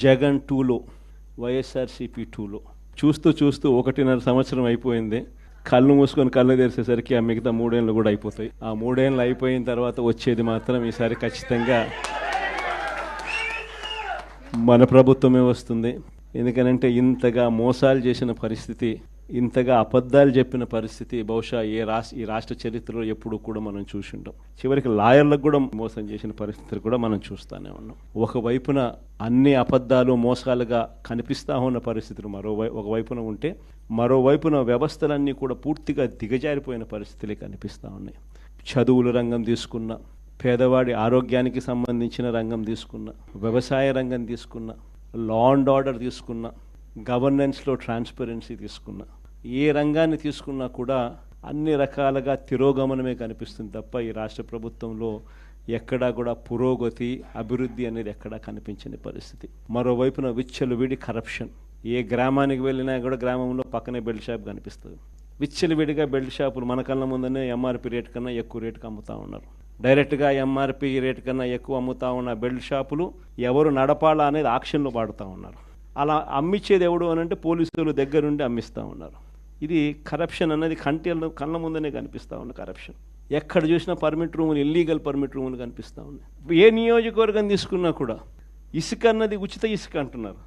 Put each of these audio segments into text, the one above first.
జగన్ 2లో, వైఎస్ఆర్సీపీ 2లో చూస్తూ చూస్తూ 1.5 సంవత్సరం అయిపోయింది. కళ్ళు మూసుకొని కళ్ళు తెరిసేసరికి ఆ మిగతా 3 ఏళ్ళు కూడా అయిపోతాయి. ఆ 3 ఏళ్ళు అయిపోయిన తర్వాత వచ్చేది మాత్రం ఈసారి ఖచ్చితంగా మన ప్రభుత్వమే వస్తుంది. ఎందుకనంటే ఇంతగా మోసాలు చేసిన పరిస్థితి, ఇంతగా అబద్ధాలు చెప్పిన పరిస్థితి బహుశా ఈ రాష్ట్ర చరిత్రలో ఎప్పుడు కూడా మనం చూసి ఉంటాం. చివరికి లాయర్లకు కూడా మోసం చేసిన పరిస్థితులు కూడా మనం చూస్తూనే ఉన్నాం. ఒకవైపున అన్ని అబద్ధాలు మోసాలుగా కనిపిస్తూ ఉన్న పరిస్థితులు ఒకవైపున ఉంటే, మరోవైపున వ్యవస్థలన్నీ కూడా పూర్తిగా దిగజారిపోయిన పరిస్థితులే కనిపిస్తూ ఉన్నాయి. చదువుల రంగం తీసుకున్న, పేదవాడి ఆరోగ్యానికి సంబంధించిన రంగం తీసుకున్న, వ్యవసాయ రంగం తీసుకున్న, లా అండ్ ఆర్డర్ తీసుకున్న, గవర్నెన్స్లో ట్రాన్స్పరెన్సీ తీసుకున్న, ఏ రంగాన్ని తీసుకున్నా కూడా అన్ని రకాలుగా తిరోగమనమే కనిపిస్తుంది తప్ప ఈ రాష్ట్ర ప్రభుత్వంలో ఎక్కడా కూడా పురోగతి, అభివృద్ధి అనేది ఎక్కడా కనిపించని పరిస్థితి. మరోవైపున విచ్చలవిడి కరప్షన్. ఏ గ్రామానికి వెళ్ళినా కూడా గ్రామంలో పక్కనే బెల్ట్ షాప్ కనిపిస్తుంది. విచ్చలవిడిగా బెల్ట్ షాపులు మన కళ్ళ ముందనే ఎంఆర్పి రేట్ కన్నా ఎక్కువ రేటుకి అమ్ముతూ ఉన్నారు. డైరెక్ట్గా ఎంఆర్పి రేట్ కన్నా ఎక్కువ అమ్ముతూ ఉన్న బెల్ట్ షాపులు ఎవరు నడపాలా అనేది ఆక్షన్లో పాడుతూ ఉన్నారు. అలా అమ్మిచ్చేది ఎవడు అని అంటే పోలీసులు దగ్గరుండి అమ్మిస్తూ ఉన్నారు. ఇది కరప్షన్ అనేది కళ్ళ ముందనే కనిపిస్తూ ఉన్న కరప్షన్. ఎక్కడ చూసినా పర్మిట్ రూములు, ఇల్లీగల్ పర్మిట్ రూములు కనిపిస్తూ ఉన్నాయి. ఏ నియోజకవర్గం తీసుకున్నా కూడా ఇసుక అన్నది ఉచిత ఇసుక అంటున్నారు.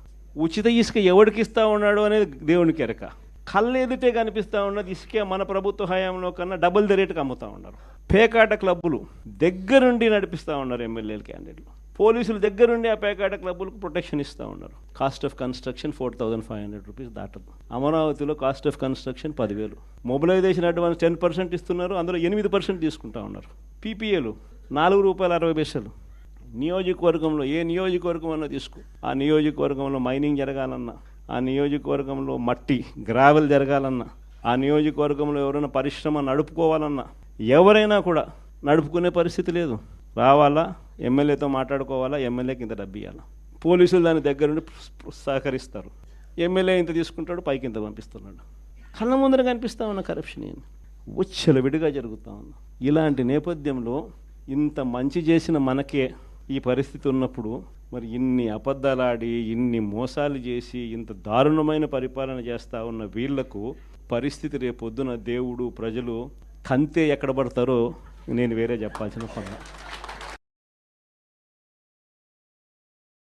ఉచిత ఇసుక ఎవరికి ఇస్తూ ఉన్నాడు అనేది దేవునికి ఎరక. కళ్ళు ఎదుటే కనిపిస్తూ ఉన్నది ఇసుకే మన ప్రభుత్వ హయాంలో కన్నా డబుల్ ది రేటుకి అమ్ముతూ ఉన్నారు. పేకాట క్లబ్బులు దగ్గరుండి నడిపిస్తూ ఉన్నారు ఎమ్మెల్యేల క్యాండిడేట్లు. పోలీసులు దగ్గరుండి ఆ పేకాట క్లబ్బులకు ప్రొటెక్షన్ ఇస్తూ ఉన్నారు. కాస్ట్ ఆఫ్ కన్స్ట్రక్షన్ 4,500 రూపీస్ దాటదు. అమరావతిలో cost of construction 10,000. Mobilization advance 10% ఇస్తున్నారు, అందులో 8% తీసుకుంటా ఉన్నారు. పీపీఏలు ₹4.60. నియోజకవర్గంలో ఏ నియోజకవర్గం అన్నా తీసుకో, ఆ నియోజకవర్గంలో మైనింగ్ జరగాలన్నా, ఆ నియోజకవర్గంలో మట్టి గ్రావెల్ జరగాలన్నా, ఆ నియోజకవర్గంలో ఎవరైనా పరిశ్రమ నడుపుకోవాలన్నా ఎవరైనా కూడా నడుపుకునే పరిస్థితి లేదు. రావాలా, ఎమ్మెల్యేతో మాట్లాడుకోవాలా, ఎమ్మెల్యేకి ఇంత డబ్బు ఇవ్వాలా. పోలీసులు దాని దగ్గర నుండి సహకరిస్తారు. ఎమ్మెల్యే ఇంత తీసుకుంటాడు, పైకి ఇంత పంపిస్తున్నాడు. కళ్ళ ముందర కనిపిస్తూ ఉన్న కరప్షన్ విచ్చలవిడిగా జరుగుతూ ఉంది. ఇలాంటి నేపథ్యంలో ఇంత మంచి చేసిన మనకే ఈ పరిస్థితి ఉన్నప్పుడు మరి ఇన్ని అబద్ధాలాడి, ఇన్ని మోసాలు చేసి, ఇంత దారుణమైన పరిపాలన చేస్తూ ఉన్న వీళ్లకు పరిస్థితి రేపొద్దున దేవుడు, ప్రజలు కంతే ఎక్కడ పడతారో నేను వేరే చెప్పాల్సిన పని.